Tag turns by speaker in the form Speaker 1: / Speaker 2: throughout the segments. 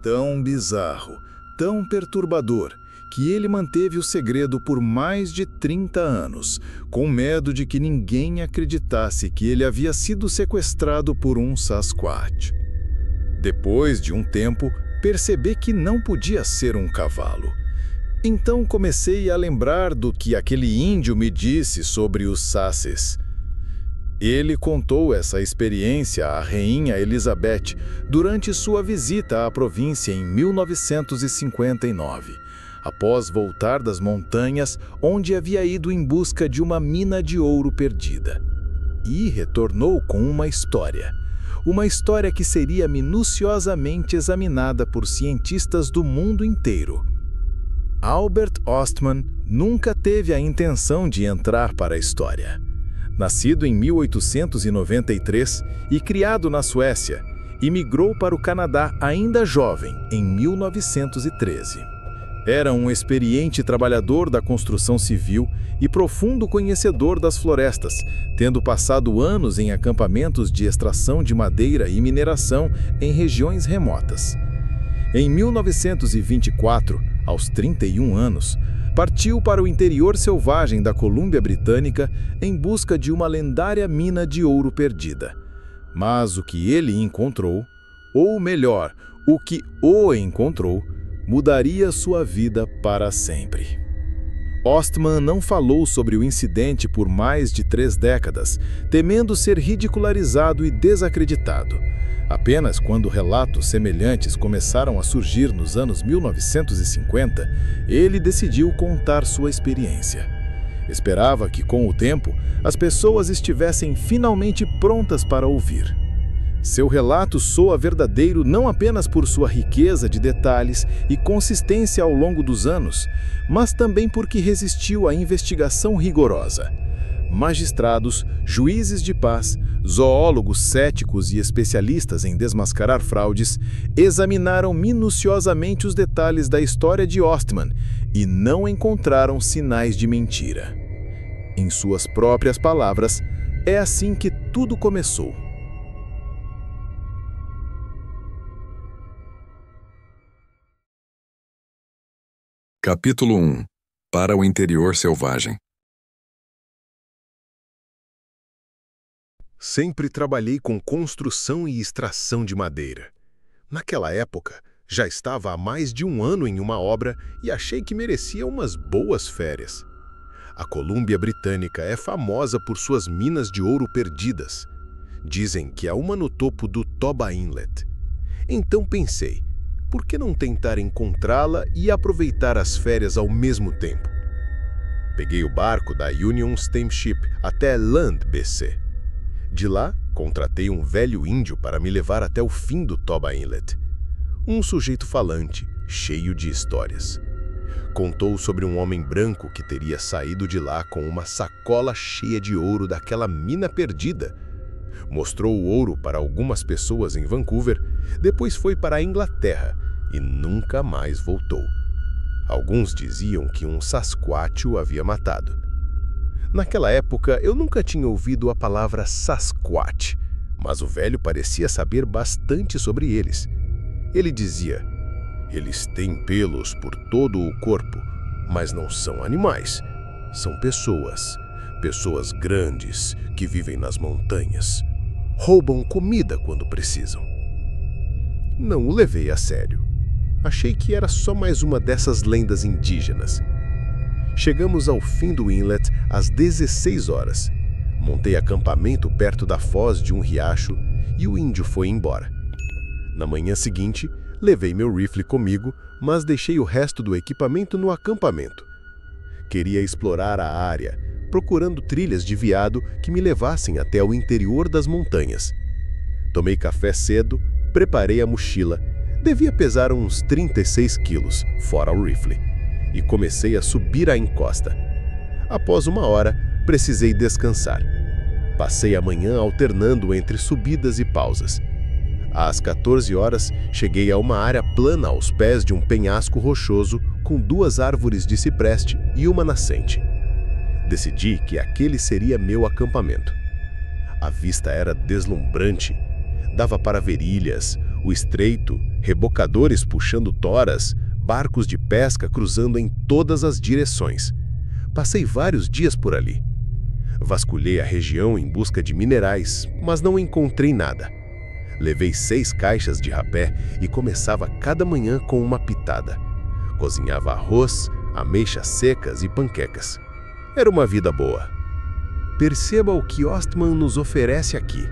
Speaker 1: tão bizarro, tão perturbador, que ele manteve o segredo por mais de 30 anos, com medo de que ninguém acreditasse que ele havia sido sequestrado por um Sasquatch. Depois de um tempo, percebi que não podia ser um cavalo. Então comecei a lembrar do que aquele índio me disse sobre os Sasses. Ele contou essa experiência à rainha Elizabeth durante sua visita à província em 1959, após voltar das montanhas onde havia ido em busca de uma mina de ouro perdida. E retornou com uma história que seria minuciosamente examinada por cientistas do mundo inteiro. Albert Ostman nunca teve a intenção de entrar para a história. Nascido em 1893 e criado na Suécia, imigrou para o Canadá ainda jovem, em 1913. Era um experiente trabalhador da construção civil e profundo conhecedor das florestas, tendo passado anos em acampamentos de extração de madeira e mineração em regiões remotas. Em 1924, aos 31 anos, partiu para o interior selvagem da Colômbia Britânica em busca de uma lendária mina de ouro perdida. Mas o que ele encontrou, ou melhor, o que o encontrou, mudaria sua vida para sempre. Ostman não falou sobre o incidente por mais de 3 décadas, temendo ser ridicularizado e desacreditado. Apenas quando relatos semelhantes começaram a surgir nos anos 1950, ele decidiu contar sua experiência. Esperava que, com o tempo, as pessoas estivessem finalmente prontas para ouvir. Seu relato soa verdadeiro não apenas por sua riqueza de detalhes e consistência ao longo dos anos, mas também porque resistiu à investigação rigorosa. Magistrados, juízes de paz, zoólogos céticos e especialistas em desmascarar fraudes examinaram minuciosamente os detalhes da história de Ostman e não encontraram sinais de mentira. Em suas próprias palavras, é assim que tudo começou.
Speaker 2: Capítulo 1. Para o interior selvagem.
Speaker 3: Sempre trabalhei com construção e extração de madeira. Naquela época, já estava há mais de 1 ano em uma obra e achei que merecia umas boas férias. A Colômbia Britânica é famosa por suas minas de ouro perdidas. Dizem que há uma no topo do Toba Inlet. Então pensei, por que não tentar encontrá-la e aproveitar as férias ao mesmo tempo? Peguei o barco da Union Steamship até Land, BC. De lá, contratei um velho índio para me levar até o fim do Toba Inlet. Um sujeito falante, cheio de histórias. Contou sobre um homem branco que teria saído de lá com uma sacola cheia de ouro daquela mina perdida. Mostrou o ouro para algumas pessoas em Vancouver, depois foi para a Inglaterra e nunca mais voltou. Alguns diziam que um Sasquatch o havia matado. Naquela época, eu nunca tinha ouvido a palavra Sasquatch, mas o velho parecia saber bastante sobre eles. Ele dizia, eles têm pelos por todo o corpo, mas não são animais. São pessoas grandes que vivem nas montanhas. Roubam comida quando precisam. Não o levei a sério. Achei que era só mais uma dessas lendas indígenas. Chegamos ao fim do inlet às 16 horas. Montei acampamento perto da foz de um riacho e o índio foi embora. Na manhã seguinte, levei meu rifle comigo, mas deixei o resto do equipamento no acampamento. Queria explorar a área, procurando trilhas de veado que me levassem até o interior das montanhas. Tomei café cedo, preparei a mochila, devia pesar uns 36 quilos, fora o rifle, e comecei a subir a encosta. Após 1 hora, precisei descansar. Passei a manhã alternando entre subidas e pausas. Às 14 horas, cheguei a uma área plana aos pés de um penhasco rochoso com 2 árvores de cipreste e uma nascente. Decidi que aquele seria meu acampamento. A vista era deslumbrante. Dava para ver ilhas, o estreito rebocadores puxando toras, barcos de pesca cruzando em todas as direções. Passei vários dias por ali. Vasculhei a região em busca de minerais, mas não encontrei nada. Levei 6 caixas de rapé e começava cada manhã com uma pitada. Cozinhava arroz, ameixas secas e panquecas. Era uma vida boa. Perceba o que Ostman nos oferece aqui.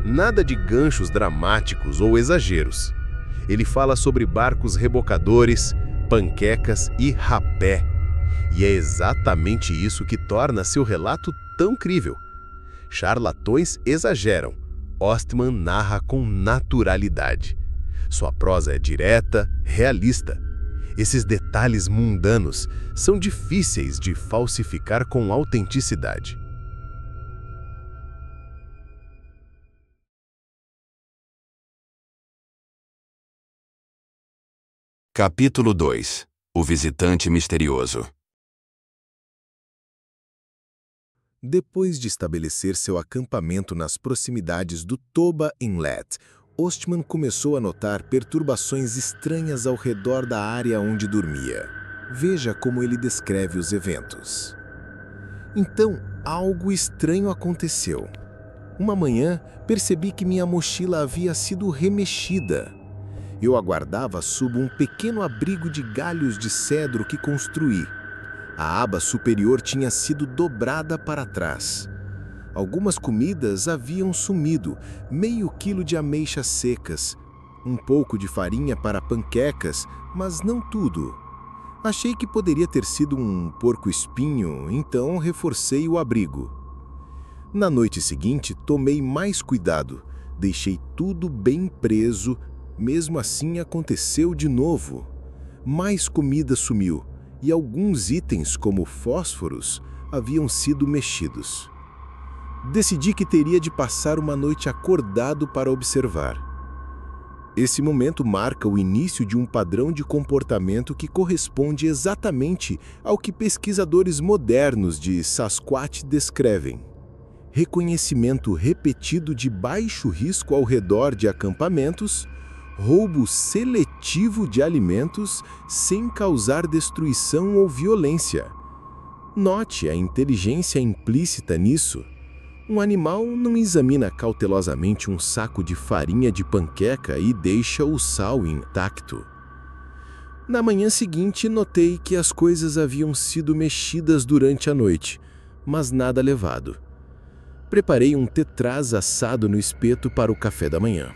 Speaker 3: Nada de ganchos dramáticos ou exageros. Ele fala sobre barcos rebocadores, panquecas e rapé. E é exatamente isso que torna seu relato tão crível. Charlatões exageram. Ostman narra com naturalidade. Sua prosa é direta, realista. Esses detalhes mundanos são difíceis de falsificar com autenticidade.
Speaker 4: Capítulo 2 – O visitante misterioso.
Speaker 1: Depois de estabelecer seu acampamento nas proximidades do Toba Inlet, Ostman começou a notar perturbações estranhas ao redor da área onde dormia. Veja como ele descreve os eventos. Então, algo estranho aconteceu. Uma manhã, percebi que minha mochila havia sido remexida. Eu aguardava sob um pequeno abrigo de galhos de cedro que construí. A aba superior tinha sido dobrada para trás. Algumas comidas haviam sumido, meio quilo de ameixas secas, um pouco de farinha para panquecas, mas não tudo. Achei que poderia ter sido um porco-espinho, então reforcei o abrigo. Na noite seguinte, tomei mais cuidado, deixei tudo bem preso, mesmo assim aconteceu de novo. Mais comida sumiu. E alguns itens, como fósforos, haviam sido mexidos. Decidi que teria de passar uma noite acordado para observar. Esse momento marca o início de um padrão de comportamento que corresponde exatamente ao que pesquisadores modernos de Sasquatch descrevem. Reconhecimento repetido de baixo risco ao redor de acampamentos, roubo seletivo de alimentos sem causar destruição ou violência. Note a inteligência implícita nisso. Um animal não examina cautelosamente um saco de farinha de panqueca e deixa o sal intacto. Na manhã seguinte, notei que as coisas haviam sido mexidas durante a noite, mas nada levado. Preparei um tetraz assado no espeto para o café da manhã.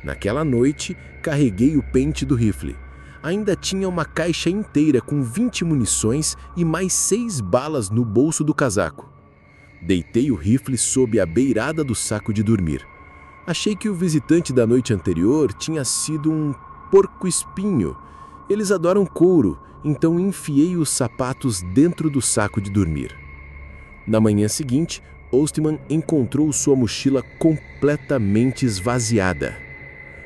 Speaker 1: Naquela noite, carreguei o pente do rifle. Ainda tinha uma caixa inteira com 20 munições e mais 6 balas no bolso do casaco. Deitei o rifle sob a beirada do saco de dormir. Achei que o visitante da noite anterior tinha sido um porco-espinho. Eles adoram couro, então enfiei os sapatos dentro do saco de dormir. Na manhã seguinte, Ostman encontrou sua mochila completamente esvaziada.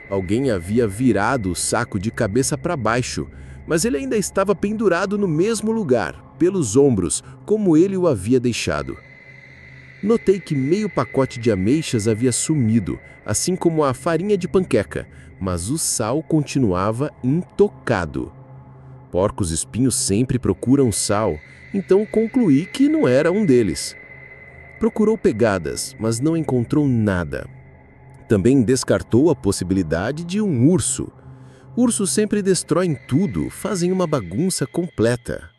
Speaker 1: Alguém havia virado o saco de cabeça para baixo, mas ele ainda estava pendurado no mesmo lugar, pelos ombros, como ele o havia deixado. Notei que meio pacote de ameixas havia sumido, assim como a farinha de panqueca, mas o sal continuava intocado. Porcos-espinhos sempre procuram sal, então concluí que não era um deles. Procurou pegadas, mas não encontrou nada. Também descartou a possibilidade de um urso. Ursos sempre destroem tudo, fazem uma bagunça completa.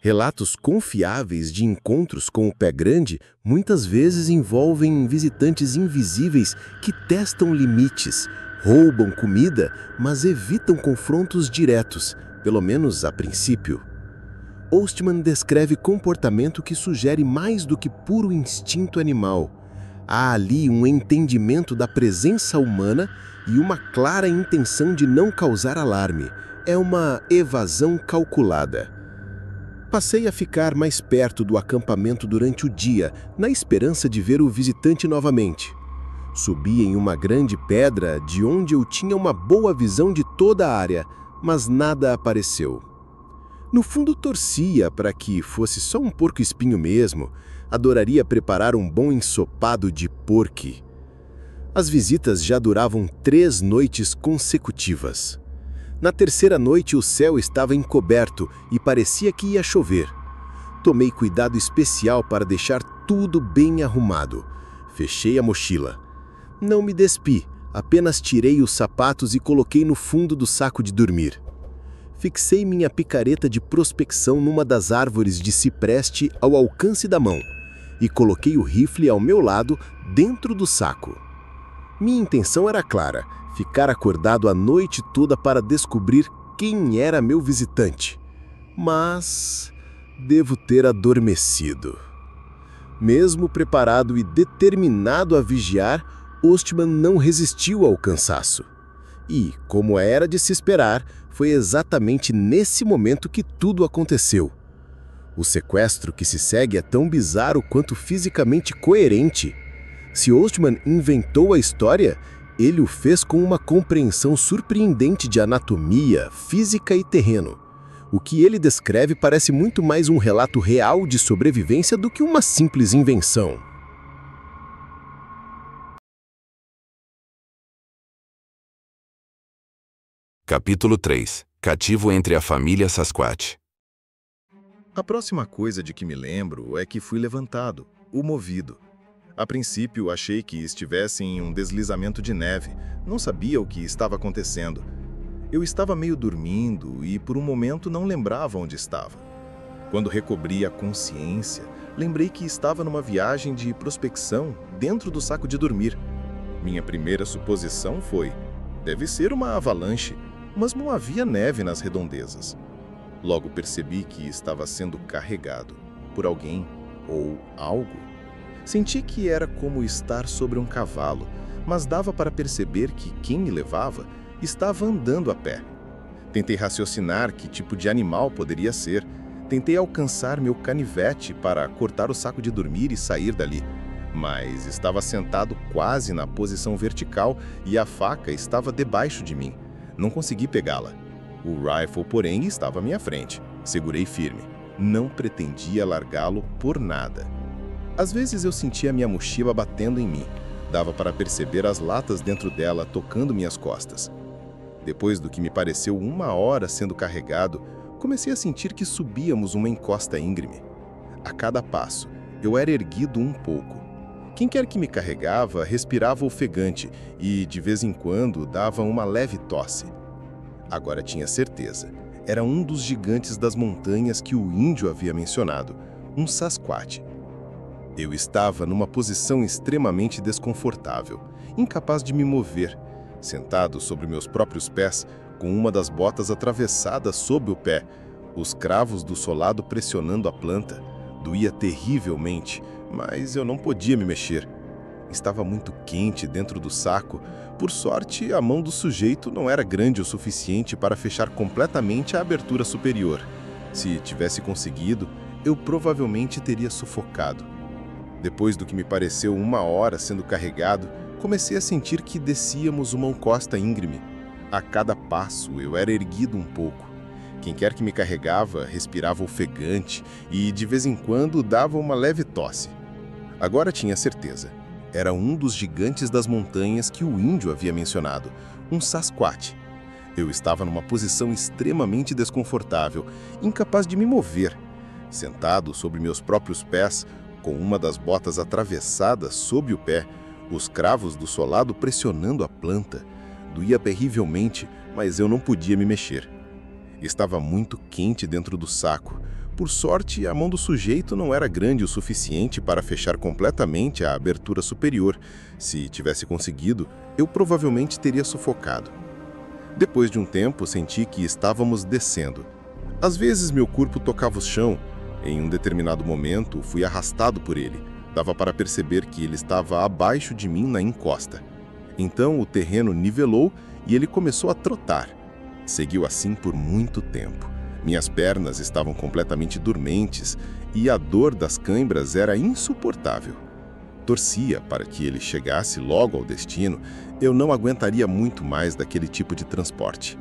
Speaker 1: Relatos confiáveis de encontros com o pé grande muitas vezes envolvem visitantes invisíveis que testam limites, roubam comida, mas evitam confrontos diretos, pelo menos a princípio. Ostman descreve comportamento que sugere mais do que puro instinto animal. Há ali um entendimento da presença humana e uma clara intenção de não causar alarme. É uma evasão calculada. Passei a ficar mais perto do acampamento durante o dia, na esperança de ver o visitante novamente. Subi em uma grande pedra de onde eu tinha uma boa visão de toda a área, mas nada apareceu. No fundo, torcia para que fosse só um porco-espinho mesmo. Adoraria preparar um bom ensopado de porco.
Speaker 5: As visitas já duravam 3 noites consecutivas. Na terceira noite, o céu estava encoberto e parecia que ia chover. Tomei cuidado especial para deixar tudo bem arrumado. Fechei a mochila. Não me despi, apenas tirei os sapatos e coloquei no fundo do saco de dormir. Fixei minha picareta de prospecção numa das árvores de cipreste ao alcance da mão e coloquei o rifle ao meu lado dentro do saco. Minha intenção era clara, ficar acordado a noite toda para descobrir quem era meu visitante. Mas devo ter adormecido. Mesmo preparado e determinado a vigiar, Ostman não resistiu ao cansaço. E, como era de se esperar, foi exatamente nesse momento que tudo aconteceu. O sequestro que se segue é tão bizarro quanto fisicamente coerente. Se Ostman inventou a história, ele o fez com uma compreensão surpreendente de anatomia, física e terreno. O que ele descreve parece muito mais um relato real de sobrevivência do que uma simples invenção.
Speaker 4: Capítulo 3. Cativo entre a família Sasquatch.
Speaker 1: A próxima coisa de que me lembro é que fui levantado, o movido. A princípio, achei que estivesse em um deslizamento de neve, não sabia o que estava acontecendo. Eu estava meio dormindo e, por um momento, não lembrava onde estava. Quando recobri a consciência, lembrei que estava numa viagem de prospecção dentro do saco de dormir. Minha primeira suposição foi: deve ser uma avalanche, mas não havia neve nas redondezas. Logo percebi que estava sendo carregado por alguém ou algo. Senti que era como estar sobre um cavalo, mas dava para perceber que quem me levava estava andando a pé. Tentei raciocinar que tipo de animal poderia ser. Tentei alcançar meu canivete para cortar o saco de dormir e sair dali, mas estava sentado quase na posição vertical e a faca estava debaixo de mim. Não consegui pegá-la. O rifle, porém, estava à minha frente. Segurei firme. Não pretendia largá-lo por nada. Às vezes eu sentia minha mochila batendo em mim. Dava para perceber as latas dentro dela tocando minhas costas. Depois do que me pareceu 1 hora sendo carregado, comecei a sentir que subíamos uma encosta íngreme. A cada passo, eu era erguido um pouco. Quem quer que me carregava respirava ofegante e, de vez em quando, dava uma leve tosse. Agora tinha certeza. Era um dos gigantes das montanhas que o índio havia mencionado, um Sasquatch. Eu estava numa posição extremamente desconfortável, incapaz de me mover, sentado sobre meus próprios pés, com uma das botas atravessada sob o pé, os cravos do solado pressionando a planta. Doía terrivelmente, mas eu não podia me mexer. Estava muito quente dentro do saco. Por sorte, a mão do sujeito não era grande o suficiente para fechar completamente a abertura superior. Se tivesse conseguido, eu provavelmente teria sufocado. Depois do que me pareceu 1 hora sendo carregado, comecei a sentir que descíamos uma encosta íngreme. A cada passo, eu era erguido um pouco. Quem quer que me carregava respirava ofegante e, de vez em quando, dava uma leve tosse. Agora tinha certeza. Era um dos gigantes das montanhas que o índio havia mencionado, um Sasquatch. Eu estava numa posição extremamente desconfortável, incapaz de me mover. Sentado sobre meus próprios pés, com uma das botas atravessada sob o pé, os cravos do solado pressionando a planta. Doía terrivelmente, mas eu não podia me mexer. Estava muito quente dentro do saco. Por sorte, a mão do sujeito não era grande o suficiente para fechar completamente a abertura superior. Se tivesse conseguido, eu provavelmente teria sufocado. Depois de um tempo, senti que estávamos descendo. Às vezes, meu corpo tocava o chão. Em um determinado momento, fui arrastado por ele. Dava para perceber que ele estava abaixo de mim na encosta. Então, o terreno nivelou e ele começou a trotar. Seguiu assim por muito tempo. Minhas pernas estavam completamente dormentes e a dor das cãibras era insuportável. Torcia para que ele chegasse logo ao destino. Eu não aguentaria muito mais daquele tipo de transporte.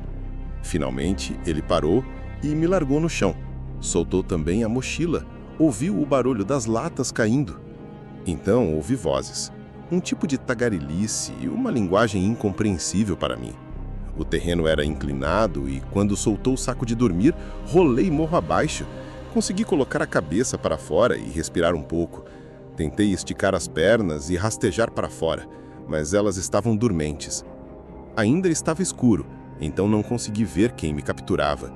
Speaker 1: Finalmente, ele parou e me largou no chão. Soltou também a mochila. Ouviu o barulho das latas caindo. Então ouvi vozes.
Speaker 3: um tipo de tagarelice e uma linguagem incompreensível para mim. O terreno era inclinado e, quando soltou o saco de dormir, rolei morro abaixo. Consegui colocar a cabeça para fora e respirar um pouco. Tentei esticar as pernas e rastejar para fora, mas elas estavam dormentes. Ainda estava escuro, então não consegui ver quem me capturava.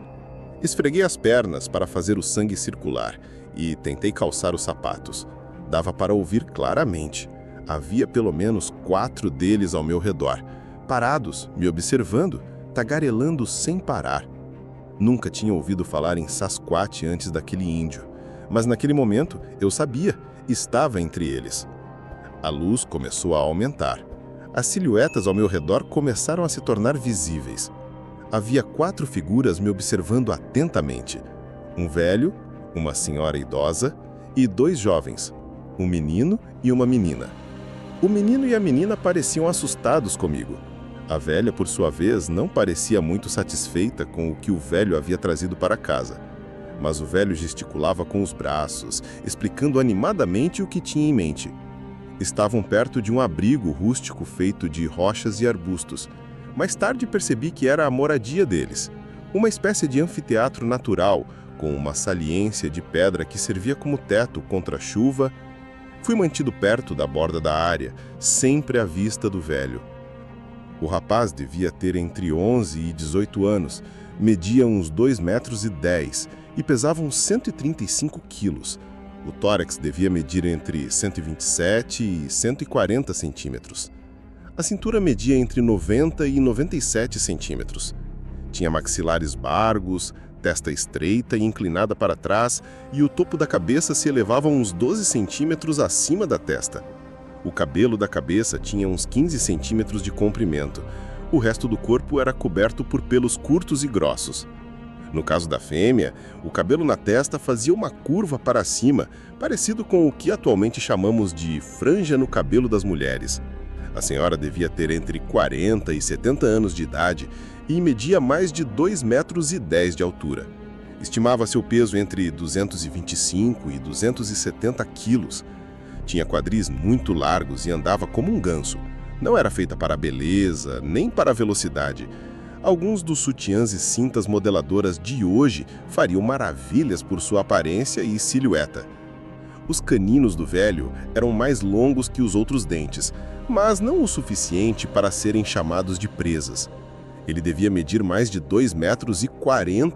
Speaker 3: Esfreguei as pernas para fazer o sangue circular e tentei calçar os sapatos. Dava para ouvir claramente. Havia pelo menos 4 deles ao meu redor, parados, me observando, tagarelando sem parar. Nunca tinha ouvido falar em Sasquatch antes daquele índio, mas naquele momento eu sabia, estava entre eles. A luz começou a aumentar. As silhuetas ao meu redor começaram a se tornar visíveis. Havia 4 figuras me observando atentamente. Um velho, uma senhora idosa e 2 jovens, um menino e uma menina. O menino e a menina pareciam assustados comigo. A velha, por sua vez, não parecia muito satisfeita com o que o velho havia trazido para casa. Mas o velho gesticulava com os braços, explicando animadamente o que tinha em mente. Estavam perto de um abrigo rústico feito de rochas e arbustos. Mais tarde percebi que era a moradia deles, uma espécie de anfiteatro natural, com uma saliência de pedra que servia como teto contra a chuva. Fui mantido perto da borda da área, sempre à vista do velho. O rapaz devia ter entre 11 e 18 anos, media uns 2,10 metros e pesava uns 135 quilos. O tórax devia medir entre 127 e 140 centímetros. A cintura media entre 90 e 97 centímetros. Tinha maxilares largos, testa estreita e inclinada para trás, e o topo da cabeça se elevava uns 12 centímetros acima da testa. O cabelo da cabeça tinha uns 15 centímetros de comprimento. O resto do corpo era coberto por pelos curtos e grossos. No caso da fêmea, o cabelo na testa fazia uma curva para cima, parecido com o que atualmente chamamos de franja no cabelo das mulheres. A senhora devia ter entre 40 e 70 anos de idade e media mais de 2,10 metros de altura. Estimava seu peso entre 225 e 270 quilos. Tinha quadris muito largos e andava como um ganso. Não era feita para a beleza, nem para a velocidade. Alguns dos sutiãs e cintas modeladoras de hoje fariam maravilhas por sua aparência e silhueta. Os caninos do velho eram mais longos que os outros dentes, mas não o suficiente para serem chamados de presas. Ele devia medir mais de 2,40 metros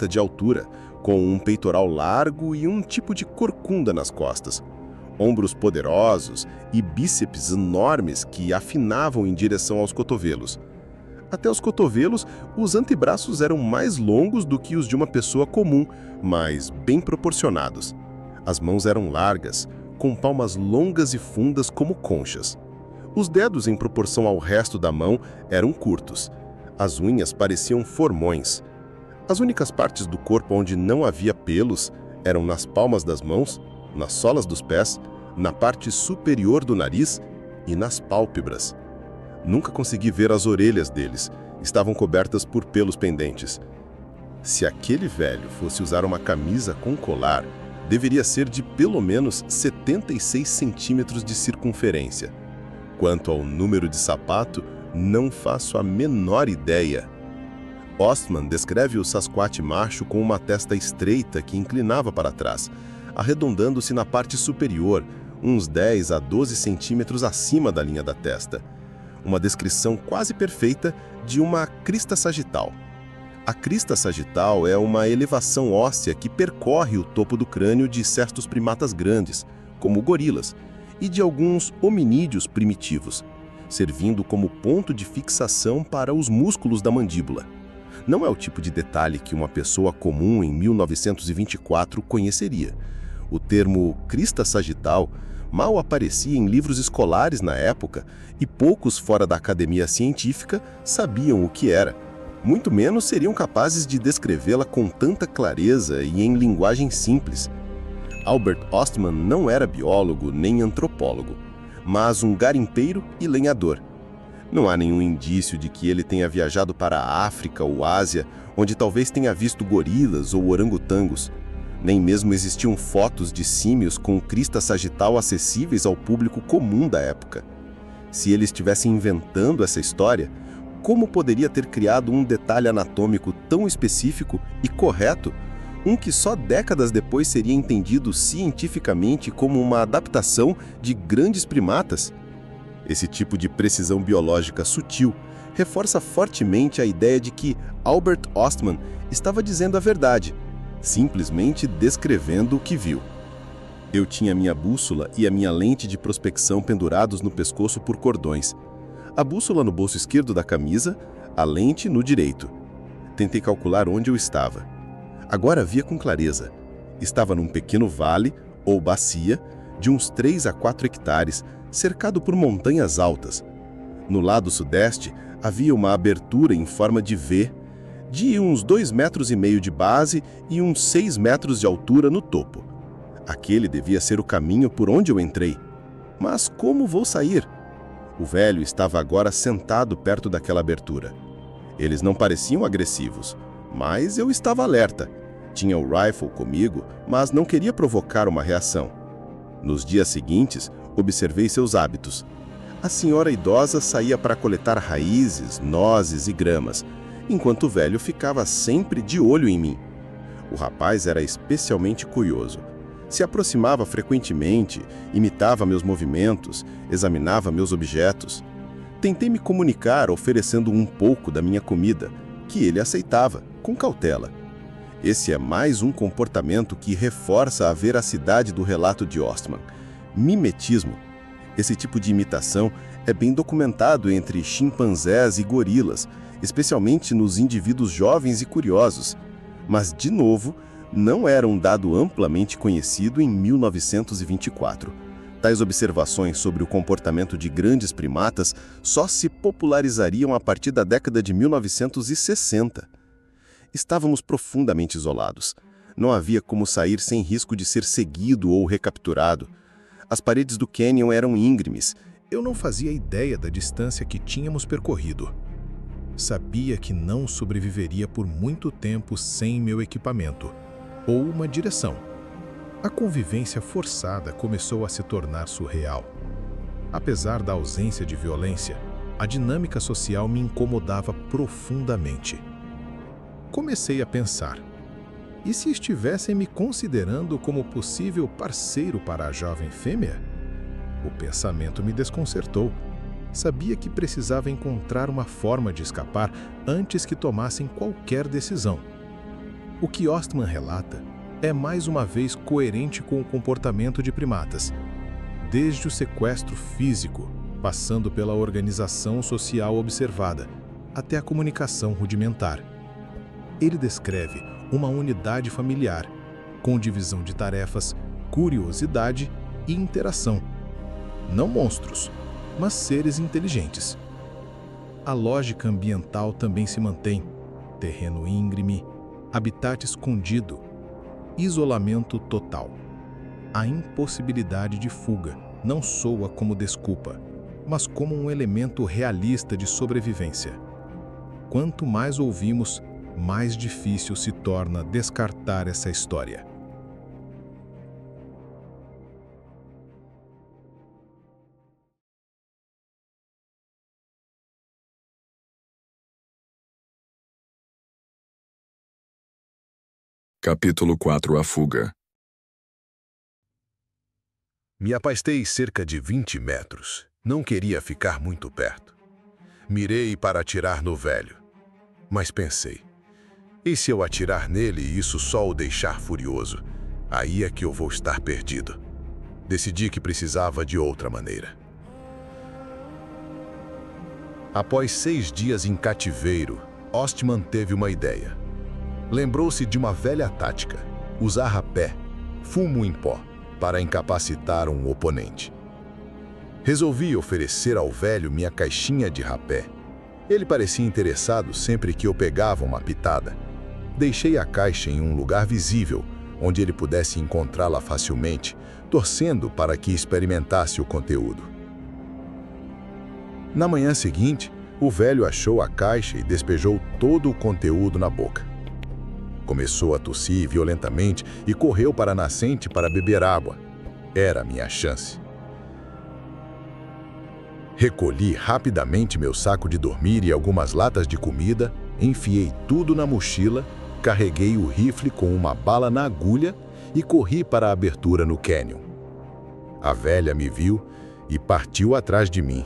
Speaker 3: de altura, com um peitoral largo e um tipo de corcunda nas costas, ombros poderosos e bíceps enormes que afinavam em direção aos cotovelos. Até os cotovelos, os antebraços eram mais longos do que os de uma pessoa comum, mas bem proporcionados. As mãos eram largas, com palmas longas e fundas como conchas. Os dedos, em proporção ao resto da mão, eram curtos. As unhas pareciam formões. As únicas partes do corpo onde não havia pelos eram nas palmas das mãos, nas solas dos pés, na parte superior do nariz e nas pálpebras. Nunca consegui ver as orelhas deles, estavam cobertas por pelos pendentes. Se aquele velho fosse usar uma camisa com colar, deveria ser de pelo menos 76 centímetros de circunferência. Quanto ao número de sapato, não faço a menor ideia. Ostman descreve o Sasquatch macho com uma testa estreita que inclinava para trás, arredondando-se na parte superior, uns 10 a 12 centímetros acima da linha da testa. Uma descrição quase perfeita de uma crista sagital. A crista sagital é uma elevação óssea que percorre o topo do crânio de certos primatas grandes, como gorilas, e de alguns hominídeos primitivos, servindo como ponto de fixação para os músculos da mandíbula. Não é o tipo de detalhe que uma pessoa comum em 1924 conheceria. O termo crista sagital mal aparecia em livros escolares na época e poucos fora da academia científica sabiam o que era. Muito menos seriam capazes de descrevê-la com tanta clareza e em linguagem simples. Albert Ostman não era biólogo nem antropólogo, mas um garimpeiro e lenhador. Não há nenhum indício de que ele tenha viajado para a África ou Ásia, onde talvez tenha visto gorilas ou orangotangos. Nem mesmo existiam fotos de símios com crista sagital acessíveis ao público comum da época.
Speaker 5: Se ele estivesse inventando essa história, como poderia ter criado um detalhe anatômico tão específico e correto, um que só décadas depois seria entendido cientificamente como uma adaptação de grandes primatas? Esse tipo de precisão biológica sutil reforça fortemente a ideia de que Albert Ostman estava dizendo a verdade, simplesmente descrevendo o que viu. Eu tinha minha bússola e a minha lente de prospecção pendurados no pescoço por cordões. A bússola no bolso esquerdo da camisa, a lente no direito. Tentei calcular onde eu estava. Agora via com clareza. Estava num pequeno vale, ou bacia, de uns 3 a 4 hectares, cercado por montanhas altas. No lado sudeste, havia uma abertura em forma de V, de uns 2,5 metros de base e uns 6 metros de altura no topo. Aquele devia ser o caminho por onde eu entrei. Mas como vou sair? O velho estava agora sentado perto daquela abertura. Eles não pareciam agressivos, mas eu estava alerta. Tinha o rifle comigo, mas não queria provocar uma reação. Nos dias seguintes, observei seus hábitos. A senhora idosa saía para coletar raízes, nozes e gramas, enquanto o velho ficava sempre de olho em mim. O rapaz era especialmente curioso. Se aproximava frequentemente, imitava meus movimentos, examinava meus objetos. Tentei me comunicar oferecendo um pouco da minha comida, que ele aceitava, com cautela. Esse é mais um comportamento que reforça a veracidade do relato de Ostman. Mimetismo. Esse tipo de imitação é bem documentado entre chimpanzés e gorilas, especialmente nos indivíduos jovens e curiosos. Mas, de novo, não era um dado amplamente conhecido em 1924. Tais observações sobre o comportamento de grandes primatas só se popularizariam a partir da década de 1960. Estávamos profundamente isolados. Não havia como sair sem risco de ser seguido ou recapturado. As paredes do cânion eram íngremes.
Speaker 3: Eu não fazia ideia da distância que tínhamos percorrido. Sabia que não sobreviveria por muito tempo sem meu equipamento ou uma direção. A convivência forçada começou a se tornar surreal. Apesar da ausência de violência, a dinâmica social me incomodava profundamente. Comecei a pensar, e se estivessem me considerando como possível parceiro para a jovem fêmea? O pensamento me desconcertou. Sabia que precisava encontrar uma forma de escapar antes que tomassem qualquer decisão. O que Ostman relata é mais uma vez coerente com o comportamento de primatas, desde o sequestro físico, passando pela organização social observada, até a comunicação rudimentar. Ele descreve uma unidade familiar, com divisão de tarefas, curiosidade e interação. Não monstros, mas seres inteligentes. A lógica ambiental também se mantém: terreno íngreme, habitat escondido, isolamento total. A impossibilidade de fuga não soa como desculpa, mas como um elemento realista de sobrevivência. Quanto mais ouvimos, mais difícil se torna descartar essa história.
Speaker 2: Capítulo 4 A Fuga.
Speaker 3: Me afastei cerca de 20 metros. Não queria ficar muito perto. Mirei para atirar no velho. Mas pensei, e se eu atirar nele e isso só o deixar furioso? Aí é que eu vou estar perdido. Decidi que precisava de outra maneira. Após 6 dias em cativeiro, Ostman teve uma ideia. Lembrou-se de uma velha tática: usar rapé, fumo em pó, para incapacitar um oponente. Resolvi oferecer ao velho minha caixinha de rapé. Ele parecia interessado sempre que eu pegava uma pitada. Deixei a caixa em um lugar visível, onde ele pudesse encontrá-la facilmente, torcendo para que experimentasse o conteúdo. Na manhã seguinte, o velho achou a caixa e despejou todo o conteúdo na boca. Começou a tossir violentamente e correu para a nascente para beber água. Era a minha chance. Recolhi rapidamente meu saco de dormir e algumas latas de comida, enfiei tudo na mochila, carreguei o rifle com uma bala na agulha e corri para a abertura no cânion. A velha me viu e partiu atrás de mim.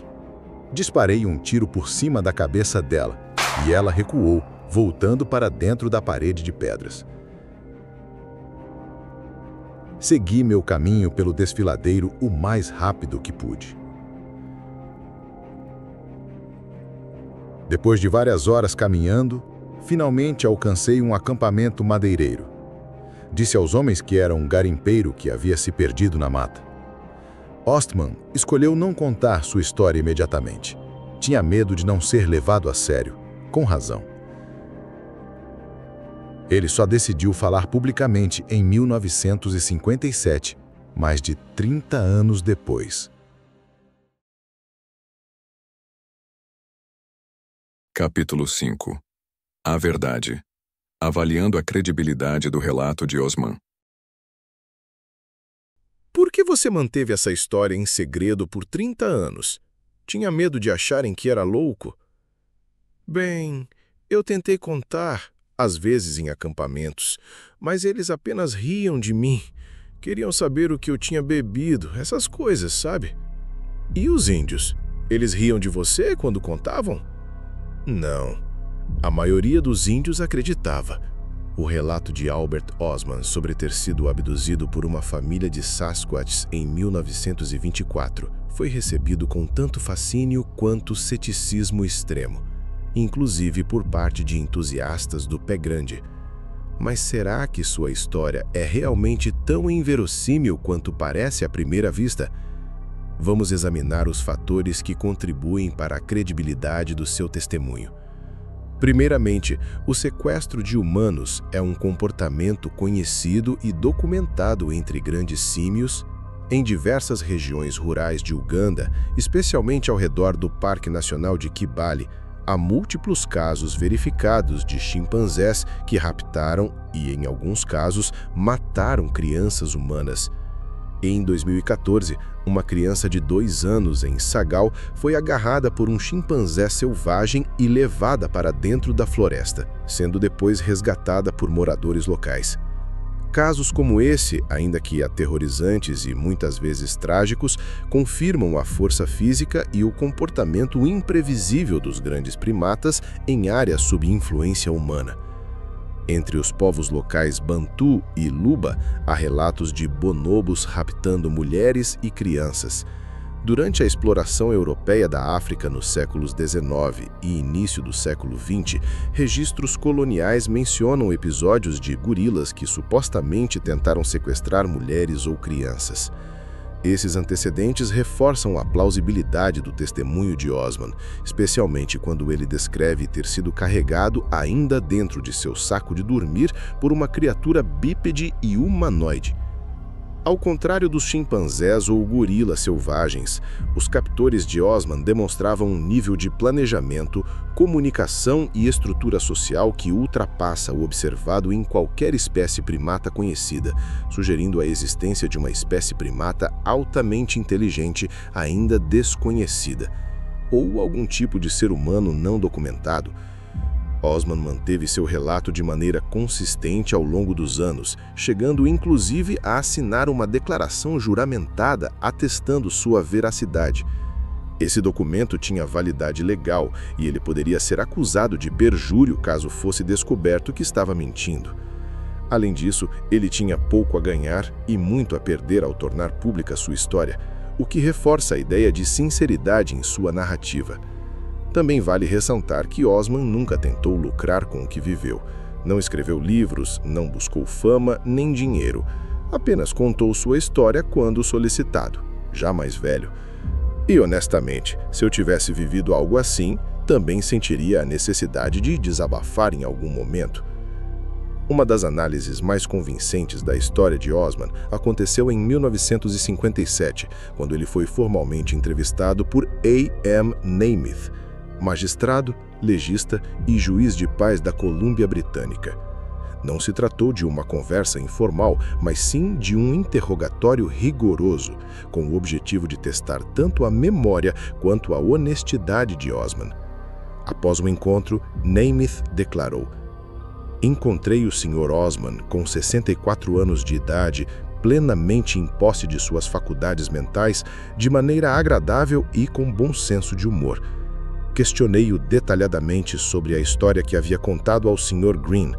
Speaker 3: Disparei um tiro por cima da cabeça dela e ela recuou, voltando para dentro da parede de pedras. Segui meu caminho pelo desfiladeiro o mais rápido que pude. Depois de várias horas caminhando, finalmente alcancei um acampamento madeireiro. Disse aos homens que era um garimpeiro que havia se perdido na mata. Ostman escolheu não contar sua história imediatamente. Tinha medo de não ser levado a sério, com razão. Ele só decidiu falar publicamente em 1957, mais de 30 anos depois.
Speaker 2: Capítulo 5. A verdade. Avaliando a credibilidade do relato de Osman.
Speaker 3: Por que você manteve essa história em segredo por 30 anos? Tinha medo de acharem que era louco? Bem, eu tentei contar, às vezes em acampamentos, mas eles apenas riam de mim. Queriam saber o que eu tinha bebido, essas coisas, sabe? E os índios? Eles riam de você quando contavam? Não. A maioria dos índios acreditava. O relato de Albert Osman sobre ter sido abduzido por uma família de Sasquatches em 1924 foi recebido com tanto fascínio quanto ceticismo extremo, inclusive por parte de entusiastas do pé grande. Mas será que sua história é realmente tão inverossímil quanto parece à primeira vista? Vamos examinar os fatores que contribuem para a credibilidade do seu testemunho. Primeiramente, o sequestro de humanos é um comportamento conhecido e documentado entre grandes símios em diversas regiões rurais de Uganda, especialmente ao redor do Parque Nacional de Kibale. Há múltiplos casos verificados de chimpanzés que raptaram e, em alguns casos, mataram crianças humanas. Em 2014, uma criança de 2 anos em Sagal foi agarrada por um chimpanzé selvagem e levada para dentro da floresta, sendo depois resgatada por moradores locais. Casos como esse, ainda que aterrorizantes e muitas vezes trágicos, confirmam a força física e o comportamento imprevisível dos grandes primatas em áreas sob influência humana. Entre os povos locais Bantu e Luba, há relatos de bonobos raptando mulheres e crianças. Durante a exploração europeia da África nos séculos XIX e início do século XX, registros coloniais mencionam episódios de gorilas que supostamente tentaram sequestrar mulheres ou crianças. Esses antecedentes reforçam a plausibilidade do testemunho de Osman, especialmente quando ele descreve ter sido carregado ainda dentro de seu saco de dormir por uma criatura bípede e humanoide. Ao contrário dos chimpanzés ou gorilas selvagens, os captores de Osman demonstravam um nível de planejamento, comunicação e estrutura social que ultrapassa o observado em qualquer espécie primata conhecida, sugerindo a existência de uma espécie primata altamente inteligente ainda desconhecida, ou algum tipo de ser humano não documentado. Osman manteve seu relato de maneira consistente ao longo dos anos, chegando inclusive a assinar uma declaração juramentada atestando sua veracidade. Esse documento tinha validade legal e ele poderia ser acusado de perjúrio caso fosse descoberto que estava mentindo. Além disso, ele tinha pouco a ganhar e muito a perder ao tornar pública sua história, o que reforça a ideia de sinceridade em sua narrativa. Também vale ressaltar que Osman nunca tentou lucrar com o que viveu. Não escreveu livros, não buscou fama nem dinheiro. Apenas contou sua história quando solicitado, já mais velho. E honestamente, se eu tivesse vivido algo assim, também sentiria a necessidade de desabafar em algum momento. Uma das análises mais convincentes da história de Osman aconteceu em 1957, quando ele foi formalmente entrevistado por A.M. Nemeth, magistrado, legista e juiz de paz da Colômbia Britânica. Não se tratou de uma conversa informal, mas sim de um interrogatório rigoroso, com o objetivo de testar tanto a memória quanto a honestidade de Osman. Após o encontro, Nemeth declarou: "Encontrei o Sr. Osman, com 64 anos de idade, plenamente em posse de suas faculdades mentais, de maneira agradável e com bom senso de humor. Questionei-o detalhadamente sobre a história que havia contado ao Sr. Green.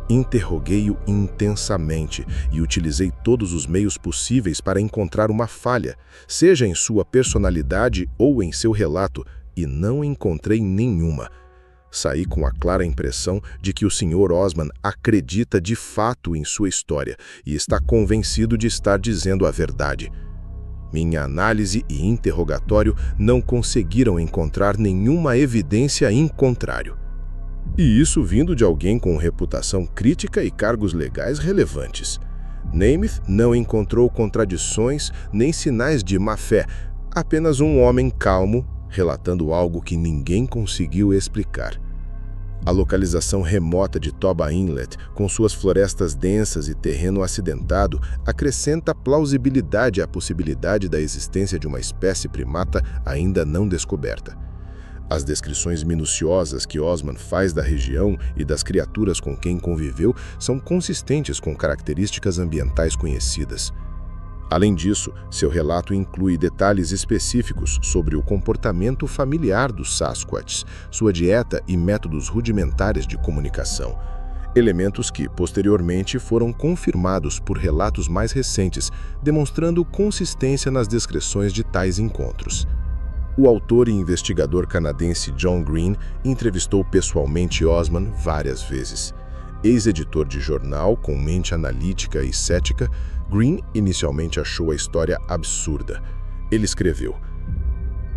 Speaker 3: Interroguei-o intensamente e utilizei todos os meios possíveis para encontrar uma falha, seja em sua personalidade ou em seu relato, e não encontrei nenhuma. Saí com a clara impressão de que o Sr. Osman acredita de fato em sua história e está convencido de estar dizendo a verdade. Minha análise e interrogatório não conseguiram encontrar nenhuma evidência em contrário." E isso vindo de alguém com reputação crítica e cargos legais relevantes. Nemeth não encontrou contradições nem sinais de má-fé, apenas um homem calmo, relatando algo que ninguém conseguiu explicar. A localização remota de Toba Inlet, com suas florestas densas e terreno acidentado, acrescenta plausibilidade à possibilidade da existência de uma espécie primata ainda não descoberta. As descrições minuciosas que Osman faz da região e das criaturas com quem conviveu são consistentes com características ambientais conhecidas. Além disso, seu relato inclui detalhes específicos sobre o comportamento familiar dos Sasquatch, sua dieta e métodos rudimentares de comunicação. Elementos que, posteriormente, foram confirmados por relatos mais recentes, demonstrando consistência nas descrições de tais encontros. O autor e investigador canadense John Green entrevistou pessoalmente Osman várias vezes. Ex-editor de jornal com mente analítica e cética, Green inicialmente achou a história absurda. Ele escreveu: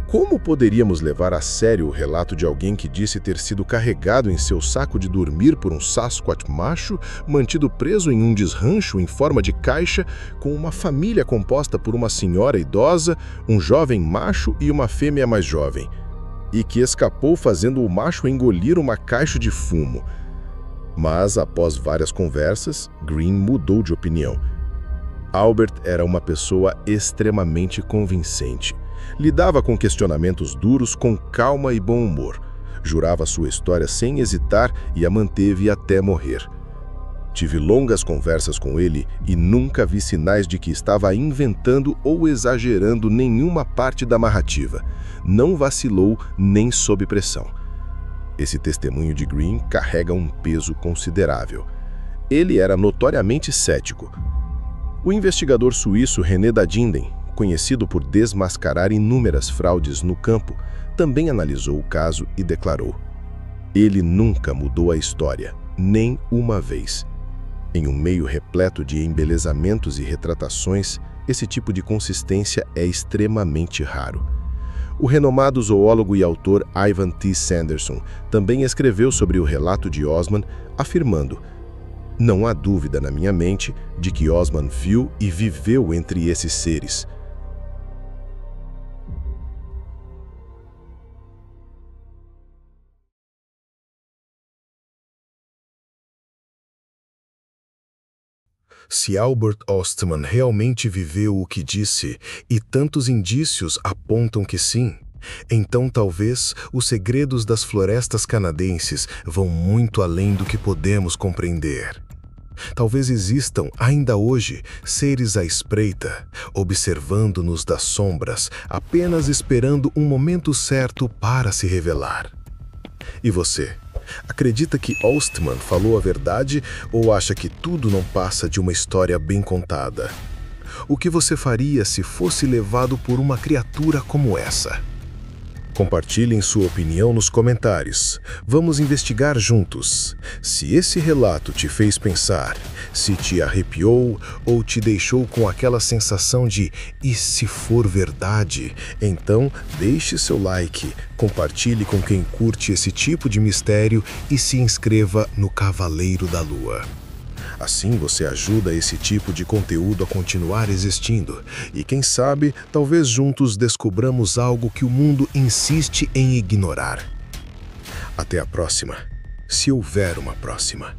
Speaker 3: "Como poderíamos levar a sério o relato de alguém que disse ter sido carregado em seu saco de dormir por um Sasquatch macho, mantido preso em um desrancho em forma de caixa, com uma família composta por uma senhora idosa, um jovem macho e uma fêmea mais jovem, e que escapou fazendo o macho engolir uma caixa de fumo?" Mas, após várias conversas, Green mudou de opinião. Albert era uma pessoa extremamente convincente. Lidava com questionamentos duros com calma e bom humor. Jurava sua história sem hesitar e a manteve até morrer. Tive longas conversas com ele e nunca vi sinais de que estava inventando ou exagerando nenhuma parte da narrativa. Não vacilou nem sob pressão. Esse testemunho de Green carrega um peso considerável. Ele era notoriamente cético. O investigador suíço René Dadinden, conhecido por desmascarar inúmeras fraudes no campo, também analisou o caso e declarou: "Ele nunca mudou a história, nem uma vez." Em um meio repleto de embelezamentos e retratações, esse tipo de consistência é extremamente raro. O renomado zoólogo e autor Ivan T. Sanderson também escreveu sobre o relato de Osman, afirmando: "Não há dúvida na minha mente de que Osman viu e viveu entre esses seres." Se Albert Ostman realmente viveu o que disse, e tantos indícios apontam que sim, então talvez os segredos das florestas canadenses vão muito além do que podemos compreender. Talvez existam, ainda hoje, seres à espreita, observando-nos das sombras, apenas esperando um momento certo para se revelar. E você? Acredita que Ostman falou a verdade ou acha que tudo não passa de uma história bem contada? O que você faria se fosse levado por uma criatura como essa? Compartilhem sua opinião nos comentários. Vamos investigar juntos. Se esse relato te fez pensar, se te arrepiou ou te deixou com aquela sensação de "e se for verdade?", então deixe seu like, compartilhe com quem curte esse tipo de mistério e se inscreva no Cavaleiro da Lua. Assim você ajuda esse tipo de conteúdo a continuar existindo. E quem sabe, talvez juntos descobramos algo que o mundo insiste em ignorar. Até a próxima, se houver uma próxima.